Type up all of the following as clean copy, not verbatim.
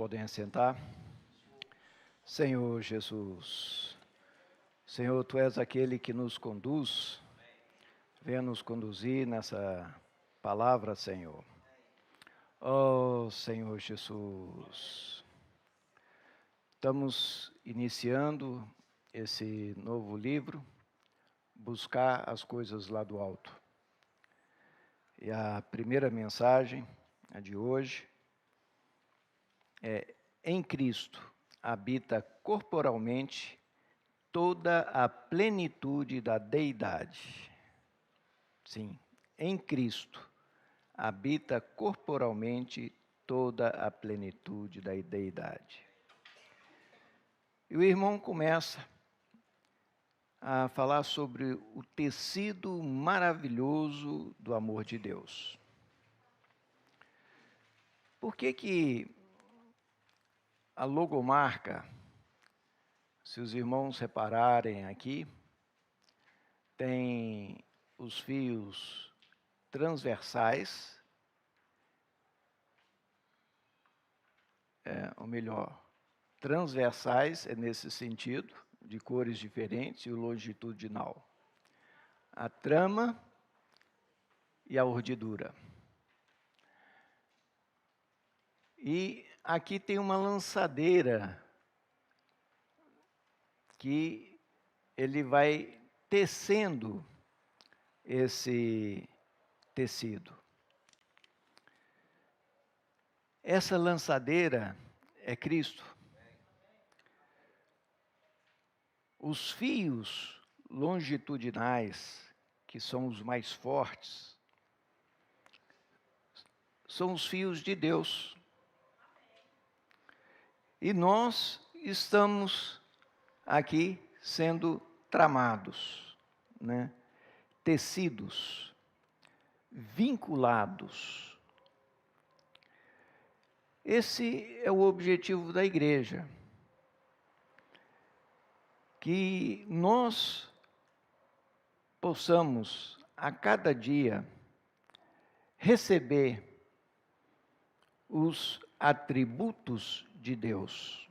Podem assentar. Senhor Jesus, Senhor, Tu és aquele que nos conduz, venha nos conduzir nessa palavra, Senhor. Oh, Senhor Jesus, estamos iniciando esse novo livro, Buscar as Coisas lá do Alto. E a primeira mensagem, a de hoje, em Cristo habita corporalmente toda a plenitude da deidade. Sim, em Cristo habita corporalmente toda a plenitude da deidade. E o irmão começa a falar sobre o tecido maravilhoso do amor de Deus. Por que a logomarca, se os irmãos repararem aqui, tem os fios transversais, transversais é nesse sentido, de cores diferentes, e o longitudinal. A trama e a urdidura. E aqui tem uma lançadeira que ele vai tecendo esse tecido. Essa lançadeira é Cristo. Os fios longitudinais, que são os mais fortes, são os fios de Deus. E nós estamos aqui sendo tramados, tecidos, vinculados. Esse é o objetivo da igreja, que nós possamos a cada dia receber os atributos de Deus.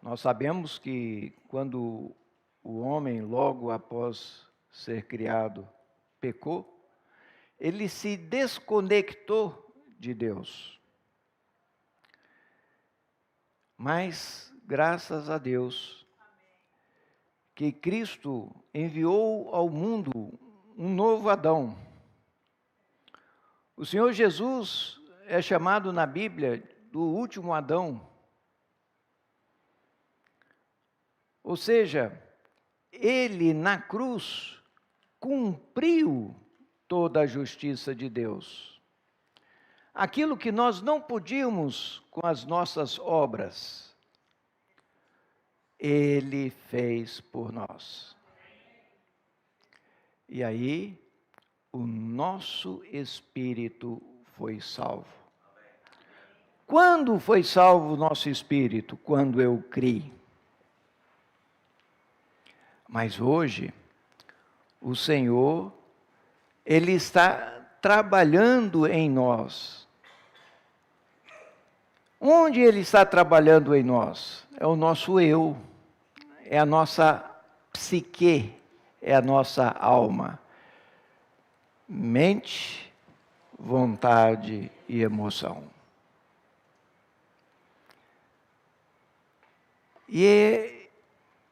Nós sabemos que quando o homem, logo após ser criado, pecou, ele se desconectou de Deus. Mas, graças a Deus, que Cristo enviou ao mundo um novo Adão. O Senhor Jesus é chamado na Bíblia do último Adão. Ou seja, ele na cruz cumpriu toda a justiça de Deus. Aquilo que nós não podíamos com as nossas obras, ele fez por nós. E aí, o nosso espírito foi salvo. Quando foi salvo o nosso espírito? Quando eu criei. Mas hoje, o Senhor, Ele está trabalhando em nós. Onde Ele está trabalhando em nós? É o nosso eu, é a nossa psique, é a nossa alma. Mente, vontade e emoção. E é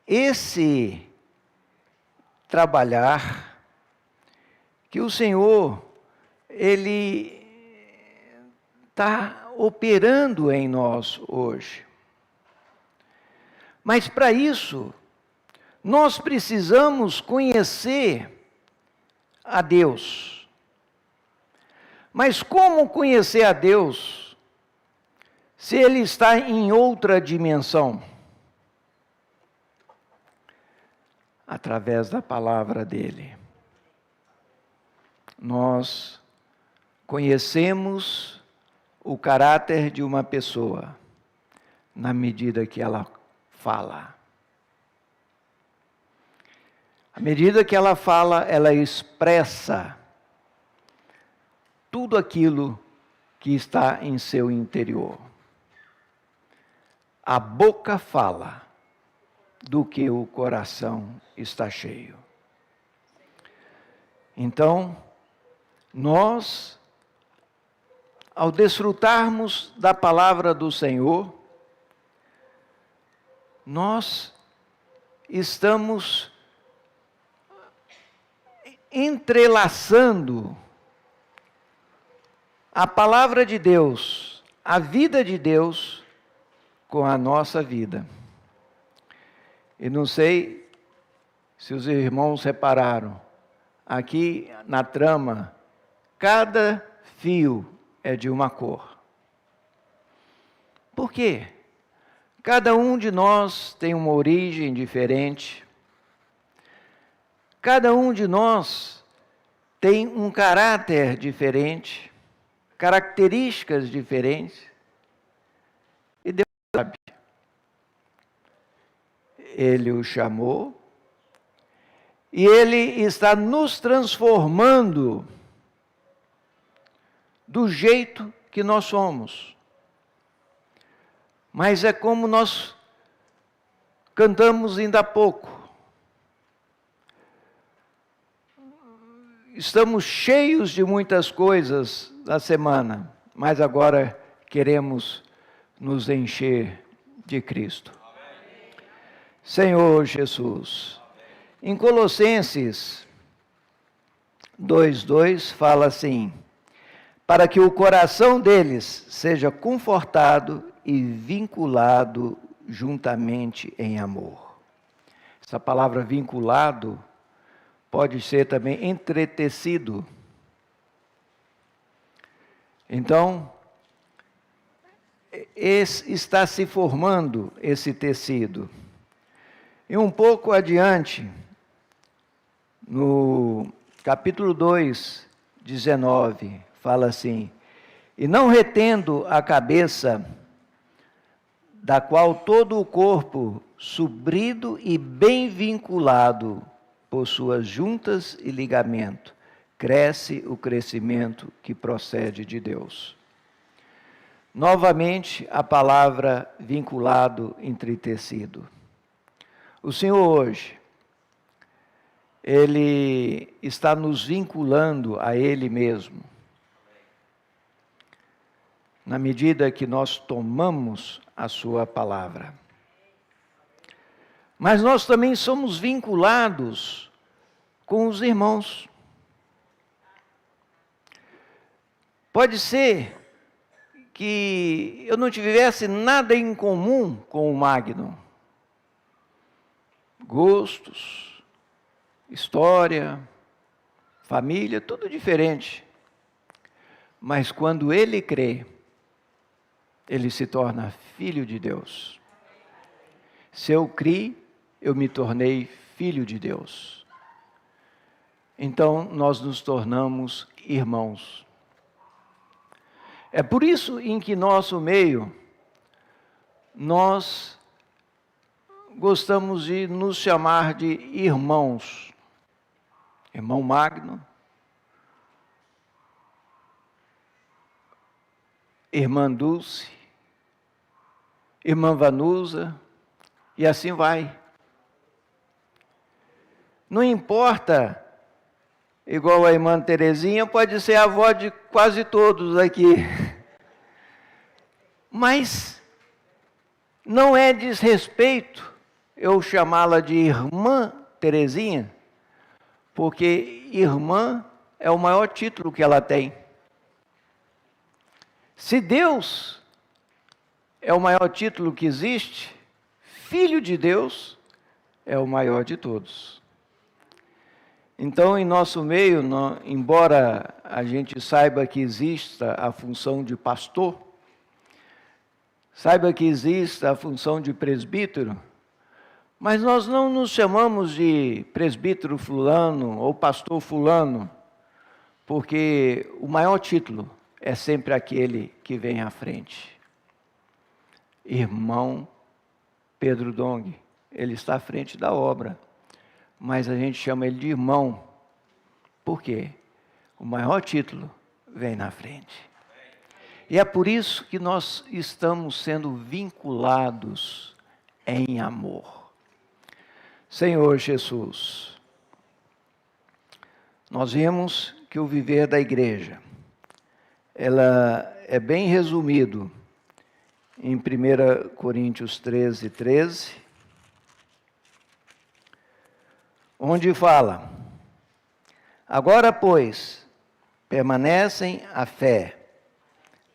esse trabalhar que o Senhor, Ele está operando em nós hoje. Mas para isso, nós precisamos conhecer a Deus. Mas como conhecer a Deus se Ele está em outra dimensão? Através da palavra dEle. Nós conhecemos o caráter de uma pessoa na medida que ela fala. À medida que ela fala, ela expressa tudo aquilo que está em seu interior. A boca fala do que o coração está cheio. Então, nós, ao desfrutarmos da palavra do Senhor, nós estamos entrelaçando a palavra de Deus, a vida de Deus, com a nossa vida. E não sei se os irmãos repararam, aqui na trama, cada fio é de uma cor. Por quê? Cada um de nós tem uma origem diferente. Cada um de nós tem um caráter diferente, características diferentes. E Deus sabe. Ele o chamou e Ele está nos transformando do jeito que nós somos. Mas é como nós cantamos ainda há pouco. Estamos cheios de muitas coisas na semana, mas agora queremos nos encher de Cristo. Senhor Jesus. Em Colossenses 2:2 fala assim: para que o coração deles seja confortado e vinculado juntamente em amor. Essa palavra vinculado pode ser também entretecido. Então, está se formando esse tecido. E um pouco adiante, no capítulo 2, 19, fala assim: e não retendo a cabeça, da qual todo o corpo, suprido e bem vinculado por suas juntas e ligamento, cresce o crescimento que procede de Deus. Novamente, a palavra vinculado, entretecido. O Senhor hoje, Ele está nos vinculando a Ele mesmo. Na medida que nós tomamos a sua palavra. Mas nós também somos vinculados com os irmãos. Pode ser que eu não tivesse nada em comum com o Magno. Gostos, história, família, tudo diferente. Mas quando ele crê, ele se torna filho de Deus. Se eu criei, eu me tornei filho de Deus. Então, nós nos tornamos irmãos. É por isso em que nosso meio, nós gostamos de nos chamar de irmãos. Irmão Magno, irmã Dulce, irmã Vanusa, e assim vai. Não importa, igual a irmã Terezinha, pode ser a avó de quase todos aqui. Mas não é desrespeito eu chamá-la de irmã Terezinha, porque irmã é o maior título que ela tem. Se Deus é o maior título que existe, Filho de Deus é o maior de todos. Então, em nosso meio, embora a gente saiba que exista a função de pastor, saiba que exista a função de presbítero, mas nós não nos chamamos de presbítero fulano ou pastor fulano, porque o maior título é sempre aquele que vem à frente. Irmão Pedro Dong, ele está à frente da obra, mas a gente chama ele de irmão. Por quê? O maior título vem na frente. E é por isso que nós estamos sendo vinculados em amor. Senhor Jesus, nós vimos que o viver da igreja, ela é bem resumido em 1 Coríntios 13, 13, onde fala: agora, pois, permanecem a fé,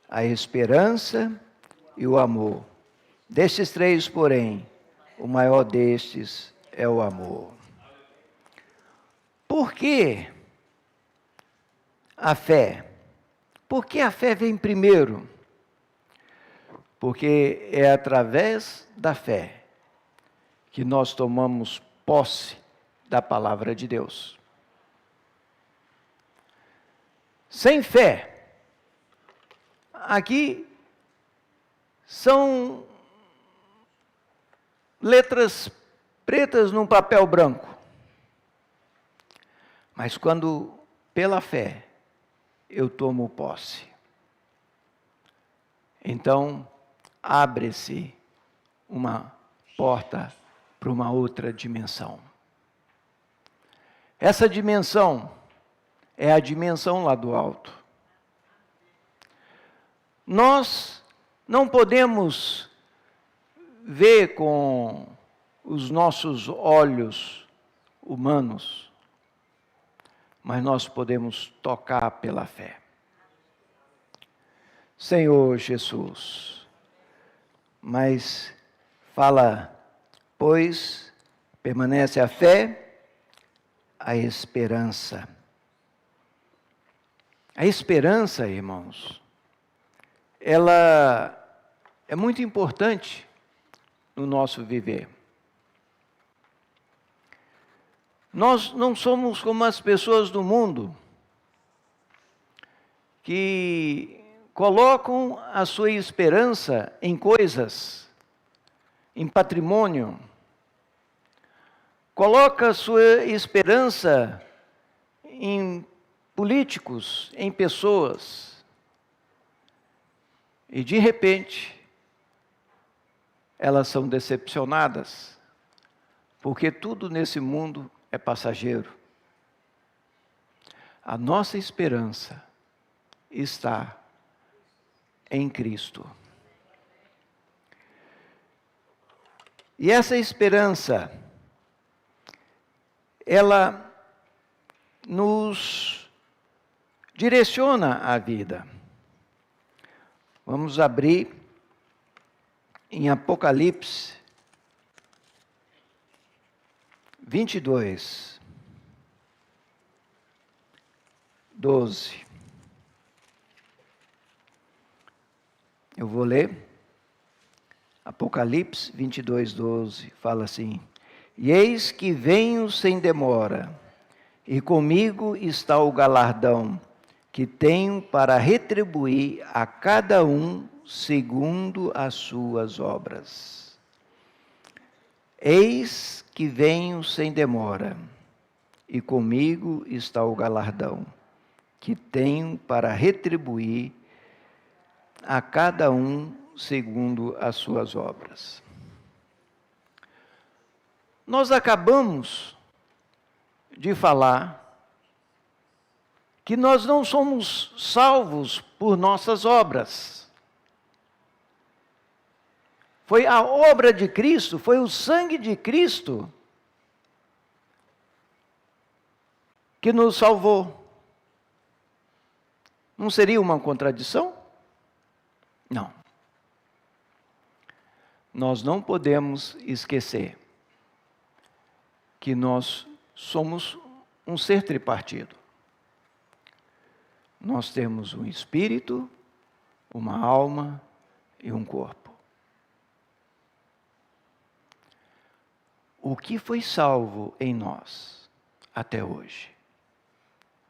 a esperança e o amor. Destes três, porém, o maior destes é o amor. Por que a fé? Por que a fé vem primeiro? Porque é através da fé que nós tomamos posse da palavra de Deus. Sem fé, aqui são letras pretas num papel branco. Mas quando, pela fé, eu tomo posse, então abre-se uma porta para uma outra dimensão. Essa dimensão é a dimensão lá do alto. Nós não podemos ver com os nossos olhos humanos, mas nós podemos tocar pela fé. Senhor Jesus, mas fala, pois permanece a fé, a esperança. A esperança, irmãos, ela é muito importante no nosso viver. Nós não somos como as pessoas do mundo que colocam a sua esperança em coisas, em patrimônio, coloca a sua esperança em políticos, em pessoas, e de repente elas são decepcionadas, porque tudo nesse mundo é passageiro. A nossa esperança está em Cristo. E essa esperança, ela nos direciona a vida. Vamos abrir em Apocalipse 22, 12. Eu vou ler. Apocalipse 22, 12, fala assim: e eis que venho sem demora, e comigo está o galardão, que tenho para retribuir a cada um segundo as suas obras. Eis que venho sem demora, e comigo está o galardão, que tenho para retribuir a cada um segundo as suas obras. Nós acabamos de falar que nós não somos salvos por nossas obras. Foi a obra de Cristo, foi o sangue de Cristo que nos salvou. Não seria uma contradição? Não. Nós não podemos esquecer que nós somos um ser tripartido. Nós temos um espírito, uma alma e um corpo. O que foi salvo em nós até hoje,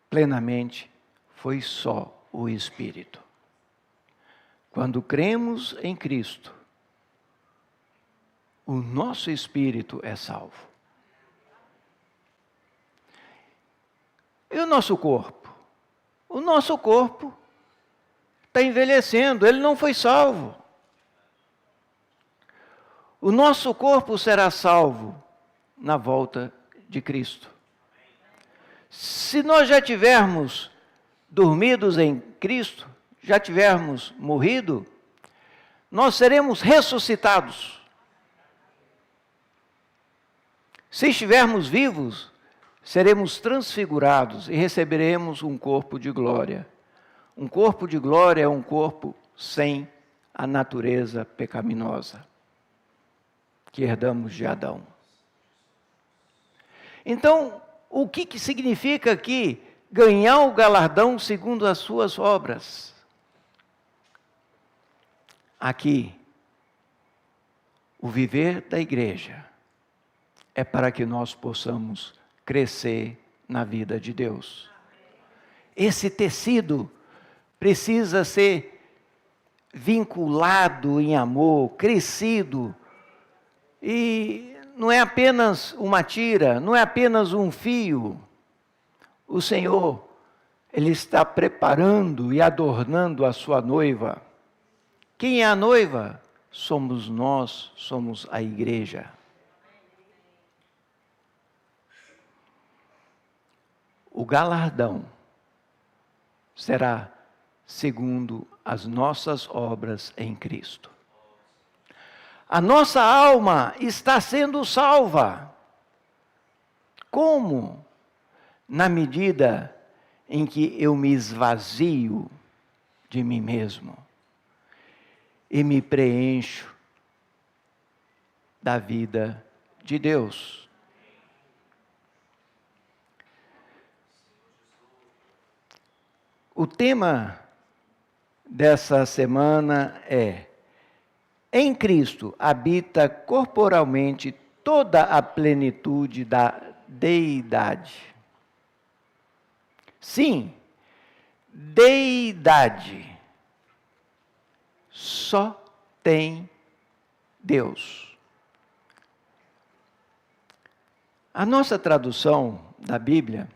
plenamente, foi só o espírito. Quando cremos em Cristo, o nosso espírito é salvo. E o nosso corpo? O nosso corpo está envelhecendo, ele não foi salvo. O nosso corpo será salvo na volta de Cristo. Se nós já tivermos dormidos em Cristo, já tivermos morrido, nós seremos ressuscitados. Se estivermos vivos, seremos transfigurados e receberemos um corpo de glória. Um corpo de glória é um corpo sem a natureza pecaminosa que herdamos de Adão. Então, o que significa aqui ganhar o galardão segundo as suas obras? Aqui, o viver da igreja é para que nós possamos crescer na vida de Deus. Esse tecido precisa ser vinculado em amor, crescido. E não é apenas uma tira, não é apenas um fio. O Senhor, Ele está preparando e adornando a sua noiva. Quem é a noiva? Somos nós, somos a igreja. O galardão será segundo as nossas obras em Cristo. A nossa alma está sendo salva. Como? Na medida em que eu me esvazio de mim mesmo e me preencho da vida de Deus. O tema dessa semana é: em Cristo habita corporalmente toda a plenitude da deidade. Sim, deidade. Só tem Deus. A nossa tradução da Bíblia,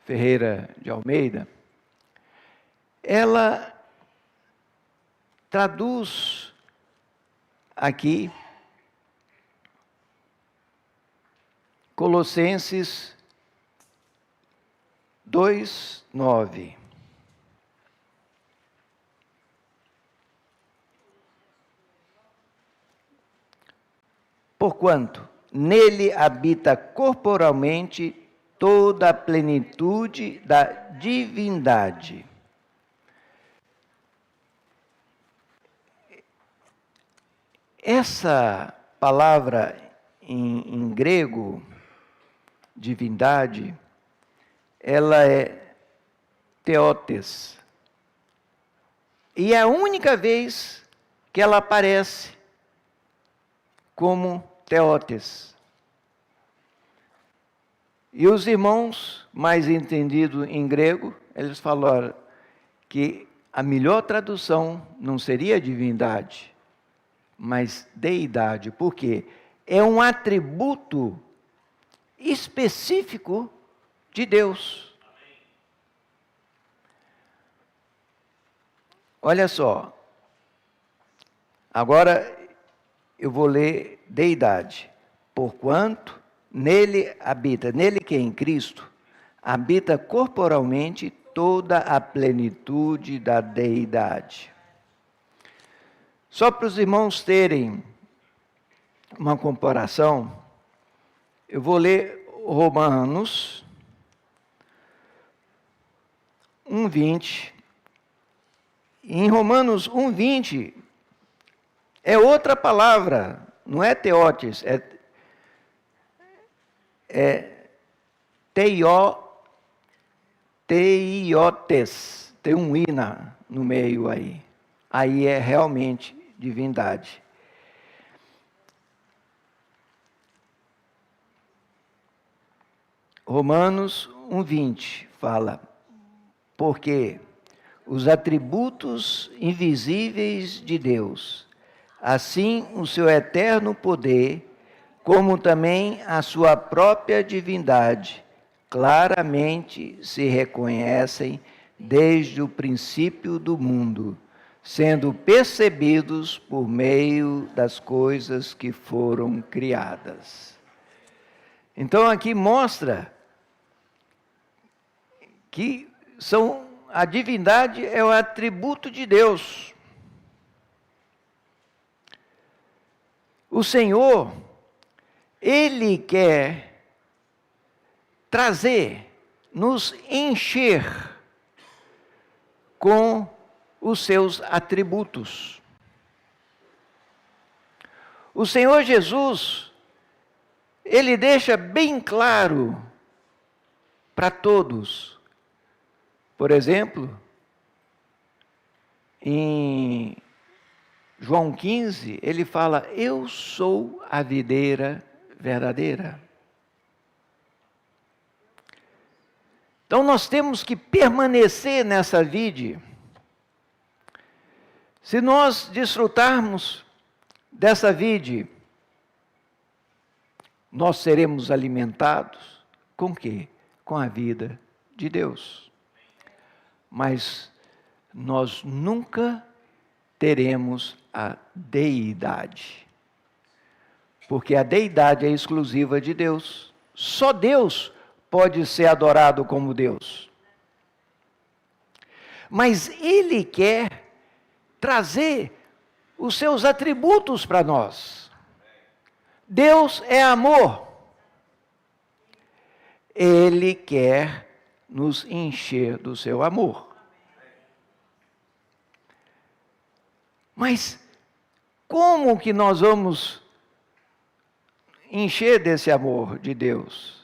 Ferreira de Almeida, ela traduz aqui Colossenses 2:9. Porquanto nele habita corporalmente toda a plenitude da divindade. Essa palavra em grego, divindade, ela é theotes. E é a única vez que ela aparece como theotes. E os irmãos mais entendidos em grego, eles falaram que a melhor tradução não seria divindade, mas deidade, porque é um atributo específico de Deus. Olha só, agora eu vou ler deidade. Porquanto nele habita, nele que é em Cristo, habita corporalmente toda a plenitude da deidade. Só para os irmãos terem uma comparação, eu vou ler Romanos 1:20. Em Romanos 1:20 é outra palavra, não é theotes, é teiotes, tem um i no meio aí. Aí é realmente divindade. Romanos 1:20 fala: porque os atributos invisíveis de Deus, assim o seu eterno poder, como também a sua própria divindade, claramente se reconhecem desde o princípio do mundo, sendo percebidos por meio das coisas que foram criadas. Então aqui mostra que a divindade é o atributo de Deus. O Senhor, Ele quer nos encher com os seus atributos. O Senhor Jesus, Ele deixa bem claro para todos. Por exemplo, em João 15, ele fala: eu sou a videira verdadeira. Então nós temos que permanecer nessa vide. Se nós desfrutarmos dessa vide, nós seremos alimentados com quê? Com a vida de Deus. Mas nós nunca teremos a deidade. Porque a deidade é exclusiva de Deus. Só Deus pode ser adorado como Deus. Mas Ele quer trazer os seus atributos para nós. Deus é amor. Ele quer nos encher do seu amor. Mas como que nós vamos encher desse amor de Deus?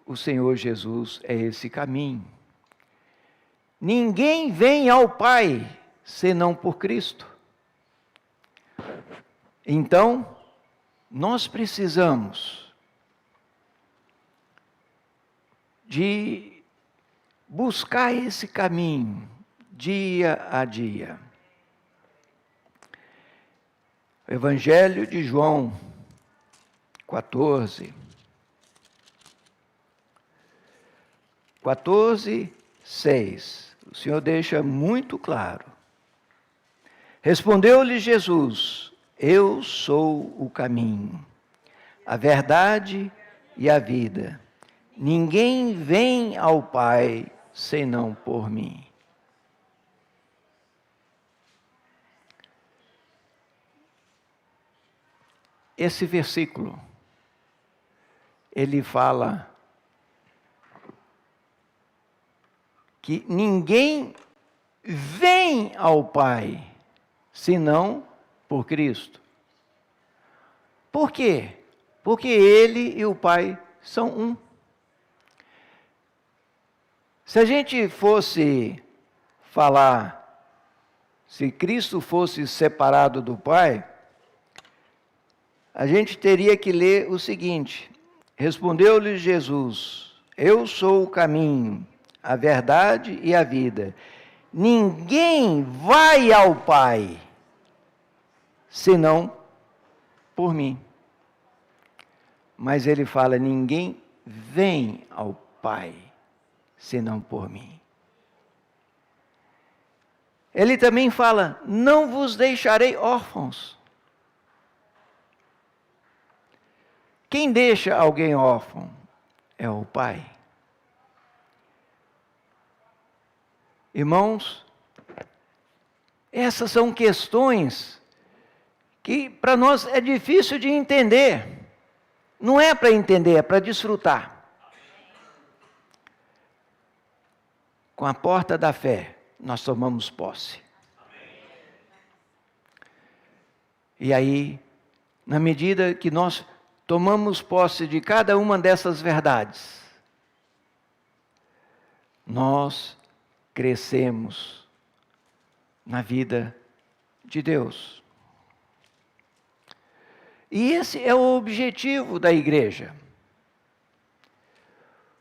O Senhor Jesus é esse caminho. Ninguém vem ao Pai senão por Cristo. Então, nós precisamos de buscar esse caminho dia a dia. Evangelho de João 14, 6. O Senhor deixa muito claro. Respondeu-lhe Jesus: eu sou o caminho, a verdade e a vida. Ninguém vem ao Pai senão por mim. Esse versículo, ele fala que ninguém vem ao Pai senão por Cristo. Por quê? Porque Ele e o Pai são um. Se a gente fosse falar, se Cristo fosse separado do Pai, a gente teria que ler o seguinte: respondeu-lhe Jesus: eu sou o caminho, a verdade e a vida. Ninguém vai ao Pai senão por mim. Mas ele fala: ninguém vem ao Pai senão por mim. Ele também fala: não vos deixarei órfãos. Quem deixa alguém órfão é o Pai. Irmãos, essas são questões que para nós é difícil de entender. Não é para entender, é para desfrutar. Com a porta da fé, nós tomamos posse. E aí, na medida que nós tomamos posse de cada uma dessas verdades, nós crescemos na vida de Deus. E esse é o objetivo da igreja.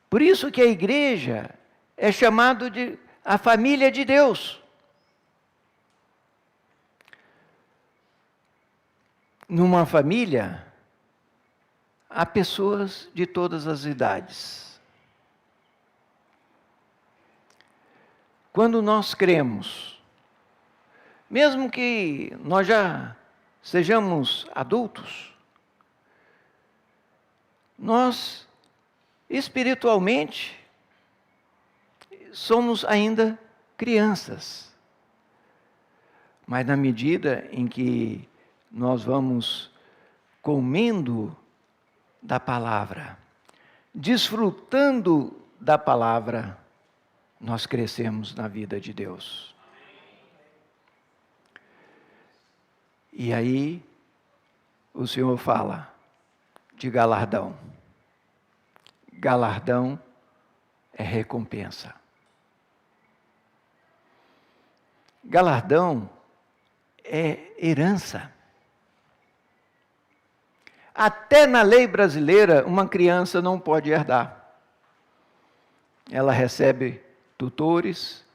Por isso que a igreja é chamada de a família de Deus. Numa família, há pessoas de todas as idades. quando nós cremos, mesmo que nós já sejamos adultos, nós espiritualmente somos ainda crianças. Mas na medida em que nós vamos comendo da palavra, desfrutando da palavra, nós crescemos na vida de Deus. E aí, o Senhor fala de galardão. Galardão é recompensa. Galardão é herança. Até na lei brasileira, uma criança não pode herdar. Ela recebe tutores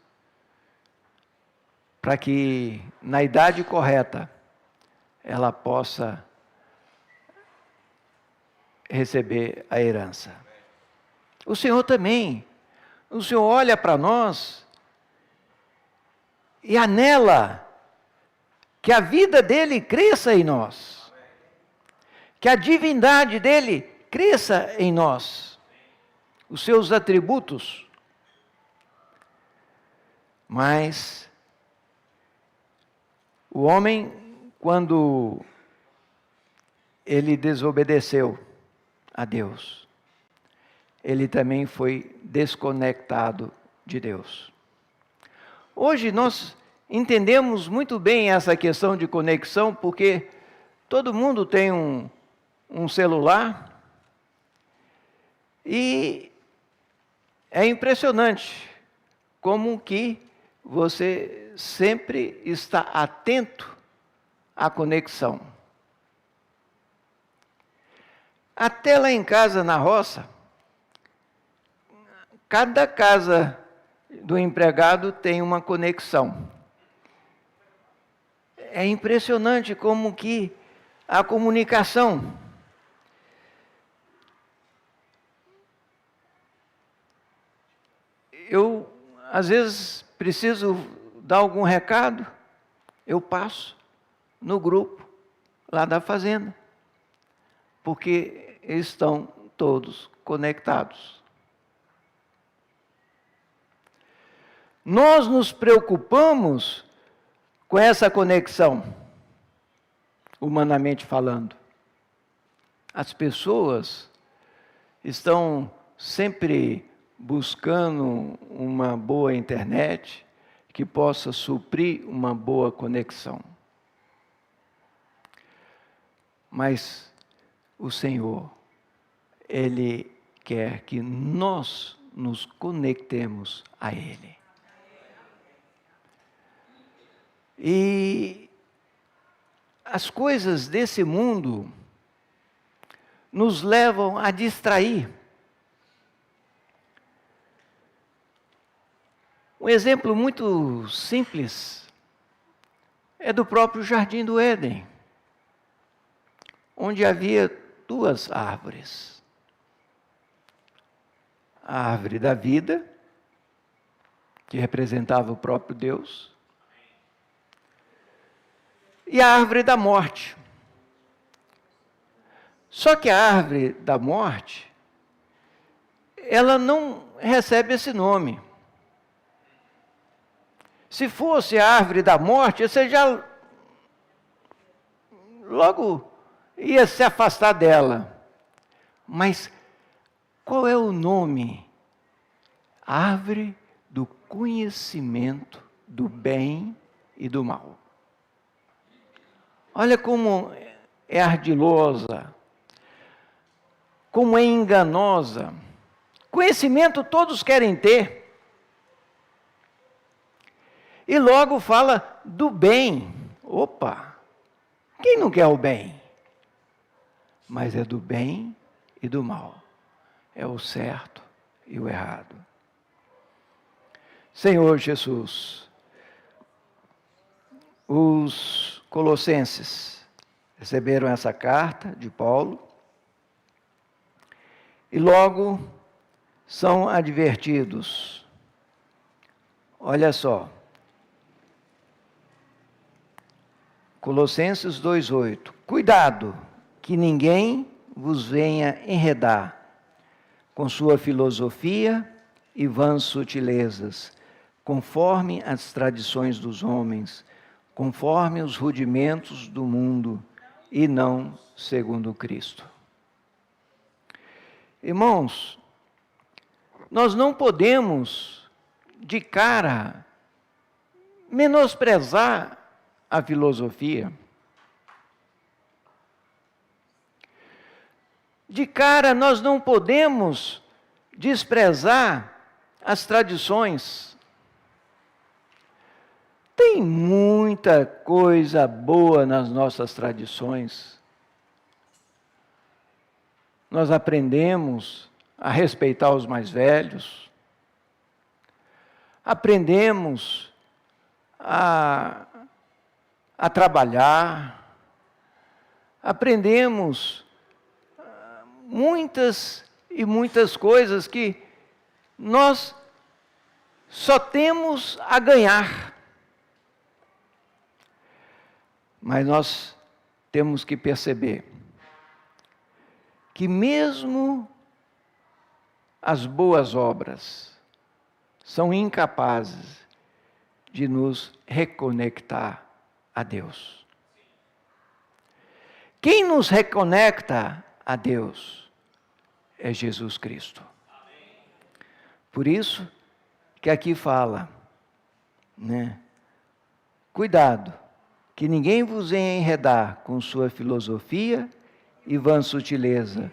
para que, na idade correta, ela possa receber a herança. O Senhor também. O Senhor olha para nós e anela que a vida dele cresça em nós. Que a divindade dele cresça em nós. Os seus atributos. Mas o homem, quando ele desobedeceu a Deus, ele também foi desconectado de Deus. Hoje nós entendemos muito bem essa questão de conexão, porque todo mundo tem um celular e é impressionante como que você sempre está atento à conexão. Até lá em casa, na roça, cada casa do empregado tem uma conexão. É impressionante como que a comunicação eu, às vezes, preciso dar algum recado, eu passo no grupo lá da fazenda, porque estão todos conectados. Nós nos preocupamos com essa conexão, humanamente falando. As pessoas estão sempre buscando uma boa internet que possa suprir uma boa conexão. Mas o Senhor, Ele quer que nós nos conectemos a Ele. E as coisas desse mundo nos levam a distrair. Um exemplo muito simples é do próprio Jardim do Éden, onde havia duas árvores. A árvore da vida, que representava o próprio Deus, e a árvore da morte. Só que a árvore da morte, ela não recebe esse nome. Se fosse a árvore da morte, você já logo ia se afastar dela. Mas qual é o nome? Árvore do conhecimento do bem e do mal. Olha como é ardilosa, como é enganosa. Conhecimento todos querem ter. E logo fala do bem. Opa! Quem não quer o bem? Mas é do bem e do mal. É o certo e o errado. Senhor Jesus, os colossenses receberam essa carta de Paulo e logo são advertidos. Olha só. Colossenses 2:8. Cuidado, que ninguém vos venha enredar com sua filosofia e vãs sutilezas, conforme as tradições dos homens, conforme os rudimentos do mundo, e não segundo Cristo. Irmãos, nós não podemos, de cara, menosprezar a filosofia. De cara, nós não podemos desprezar as tradições. Tem muita coisa boa nas nossas tradições. Nós aprendemos a respeitar os mais velhos, aprendemos a trabalhar, aprendemos muitas e muitas coisas que nós só temos a ganhar. Mas nós temos que perceber que mesmo as boas obras são incapazes de nos reconectar a Deus. Quem nos reconecta a Deus é Jesus Cristo. Por isso que aqui fala, né? Cuidado, que ninguém vos venha enredar com sua filosofia e vã sutileza,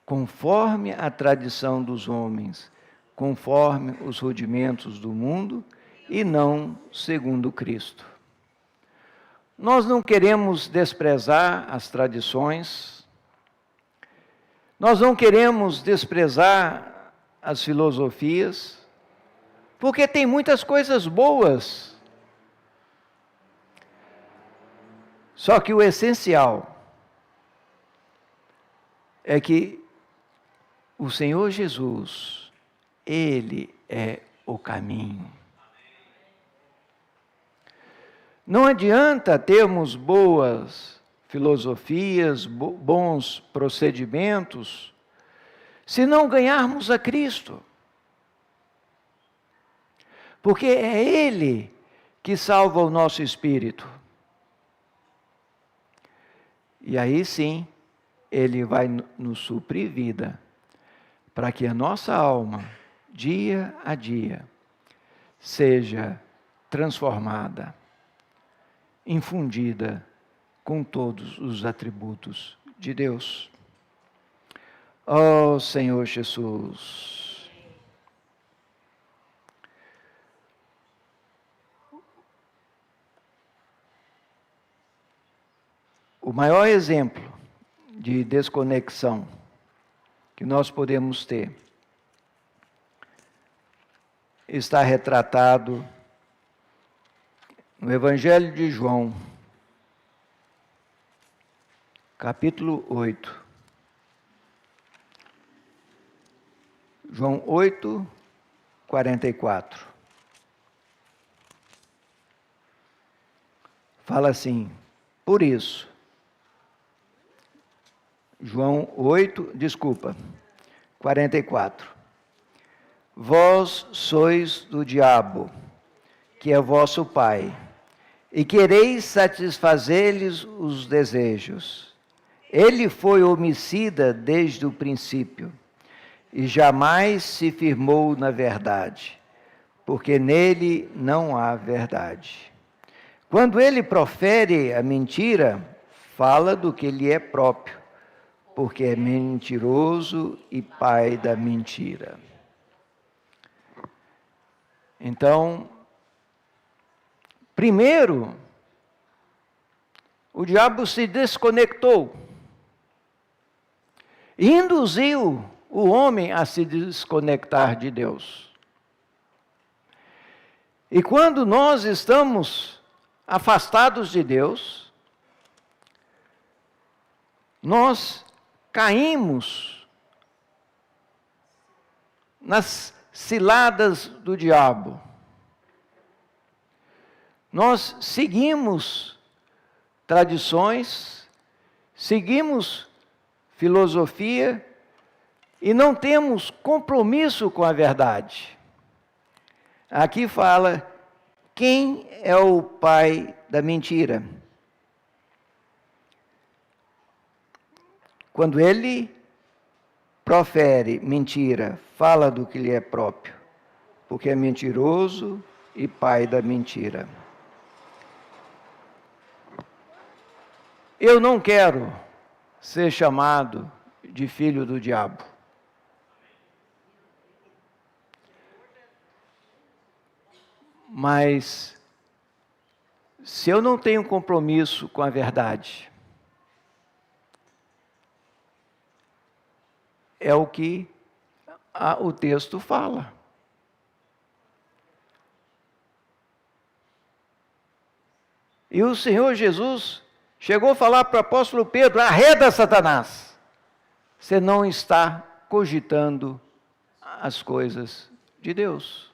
conforme a tradição dos homens, conforme os rudimentos do mundo, e não segundo Cristo. Nós não queremos desprezar as tradições, nós não queremos desprezar as filosofias, porque tem muitas coisas boas. Só que o essencial é que o Senhor Jesus, Ele é o caminho. Não adianta termos boas filosofias, bons procedimentos, se não ganharmos a Cristo. Porque é Ele que salva o nosso espírito. E aí sim, Ele vai nos suprir vida, para que a nossa alma, dia a dia, seja transformada, infundida com todos os atributos de Deus. Ó Senhor Jesus, o maior exemplo de desconexão que nós podemos ter está retratado no Evangelho de João, capítulo 8. João 8, 44. Fala assim, por isso, João 44. Vós sois do diabo, que é vosso pai, e quereis satisfazer-lhes os desejos. Ele foi homicida desde o princípio, e jamais se firmou na verdade, porque nele não há verdade. Quando ele profere a mentira, fala do que lhe é próprio, porque é mentiroso e pai da mentira. Então, primeiro, o diabo se desconectou e induziu o homem a se desconectar de Deus. E quando nós estamos afastados de Deus, nós caímos nas ciladas do diabo. nós seguimos tradições, seguimos filosofia e não temos compromisso com a verdade. Aqui fala, quem é o pai da mentira? Quando ele profere mentira, fala do que lhe é próprio, porque é mentiroso e pai da mentira. Eu não quero ser chamado de filho do diabo. Mas, se eu não tenho compromisso com a verdade, é o que o texto fala. E o Senhor Jesus chegou a falar para o apóstolo Pedro, arreda Satanás, você não está cogitando as coisas de Deus.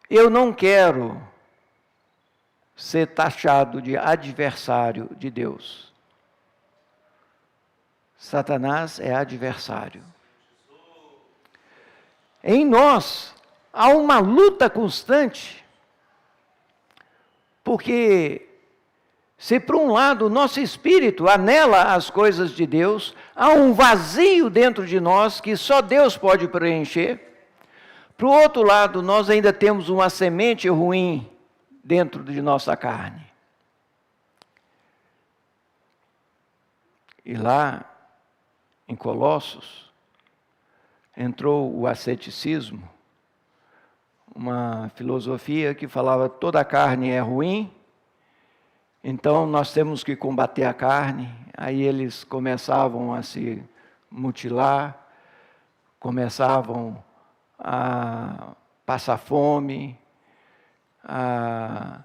Eu não quero ser taxado de adversário de Deus. Satanás é adversário. Em nós há uma luta constante, porque se por um lado o nosso espírito anela as coisas de Deus, há um vazio dentro de nós que só Deus pode preencher. Por outro lado, nós ainda temos uma semente ruim dentro de nossa carne. E lá, em Colossos, entrou o asceticismo, uma filosofia que falava que toda a carne é ruim, então nós temos que combater a carne. Aí eles começavam a se mutilar, começavam a passar fome, a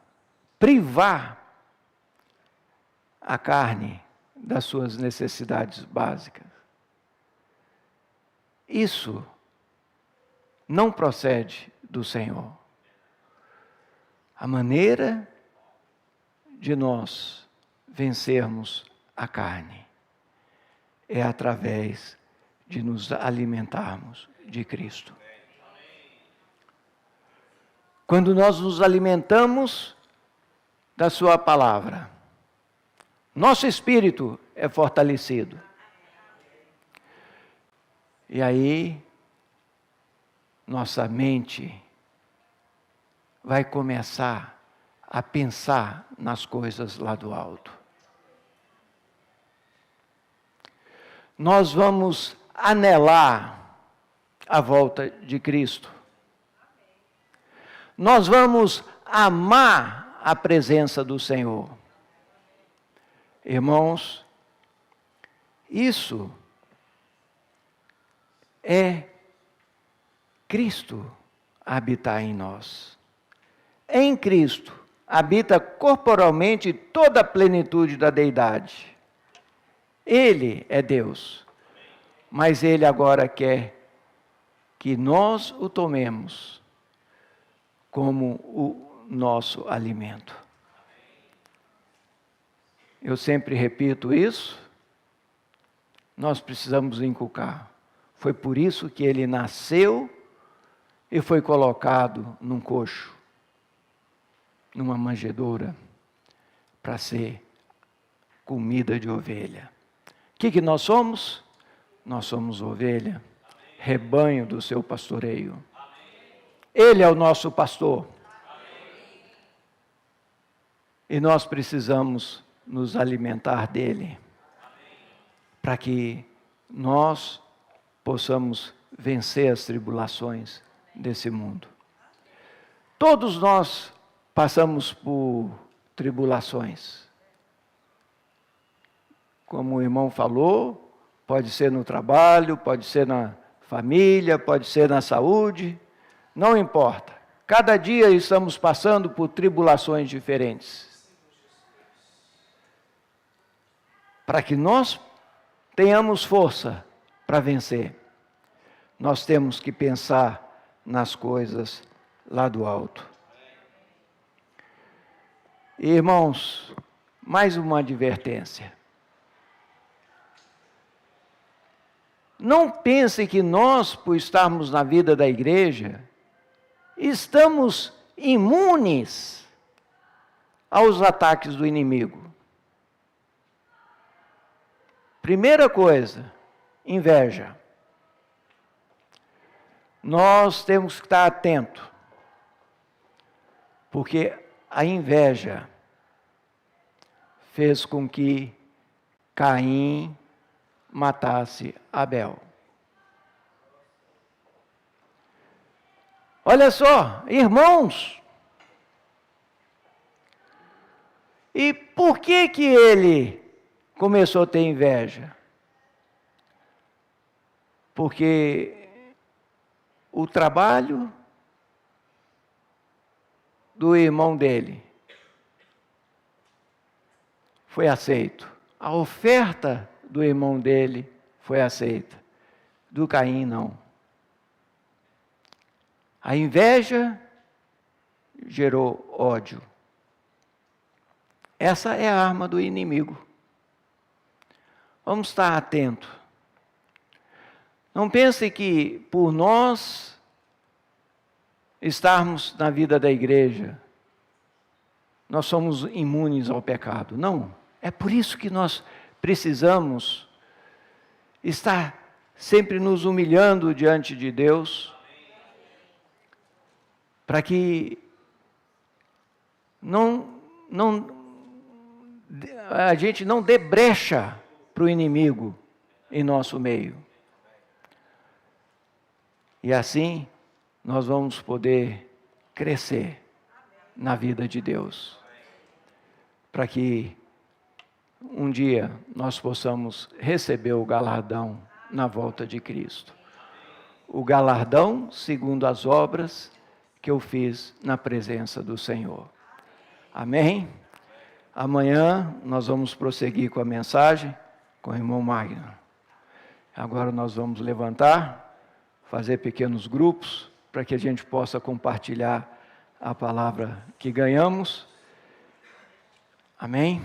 privar a carne das suas necessidades básicas. Isso não procede do Senhor. A maneira de nós vencermos a carne é através de nos alimentarmos de Cristo. Quando nós nos alimentamos da sua palavra, nosso espírito é fortalecido. E aí, nossa mente vai começar a pensar nas coisas lá do alto. Nós vamos anelar a volta de Cristo. Nós vamos amar a presença do Senhor. Irmãos, isso é Cristo habitar em nós. Em Cristo habita corporalmente toda a plenitude da deidade. Ele é Deus, mas Ele agora quer que nós o tomemos como o nosso alimento. Eu sempre repito isso, nós precisamos inculcar. Foi por isso que ele nasceu e foi colocado num coxo, numa manjedoura, para ser comida de ovelha. O que nós somos? Nós somos ovelha, rebanho do seu pastoreio. Ele é o nosso pastor. E nós precisamos nos alimentar dele, para que nós possamos vencer as tribulações desse mundo. Todos nós passamos por tribulações. Como o irmão falou, pode ser no trabalho, pode ser na família, pode ser na saúde, não importa. Cada dia estamos passando por tribulações diferentes. Para que nós tenhamos força para vencer, nós temos que pensar nas coisas lá do alto. Irmãos, mais uma advertência. Não pense que nós, por estarmos na vida da igreja, estamos imunes aos ataques do inimigo. Primeira coisa, inveja. Nós temos que estar atentos, porque a inveja fez com que Caim matasse Abel. Olha só, irmãos, e por que ele começou a ter inveja? Porque o trabalho do irmão dele foi aceito. A oferta do irmão dele foi aceita. Do Caim, não. A inveja gerou ódio. Essa é a arma do inimigo. Vamos estar atentos. Não pense que por nós estarmos na vida da igreja, nós somos imunes ao pecado. Não. É por isso que nós precisamos estar sempre nos humilhando diante de Deus, para que a gente não dê brecha para o inimigo em nosso meio. E assim nós vamos poder crescer na vida de Deus, para que um dia nós possamos receber o galardão na volta de Cristo. O galardão segundo as obras que eu fiz na presença do Senhor. Amém? Amanhã nós vamos prosseguir com a mensagem com o irmão Magno. Agora nós vamos levantar, fazer pequenos grupos, para que a gente possa compartilhar a palavra que ganhamos. Amém?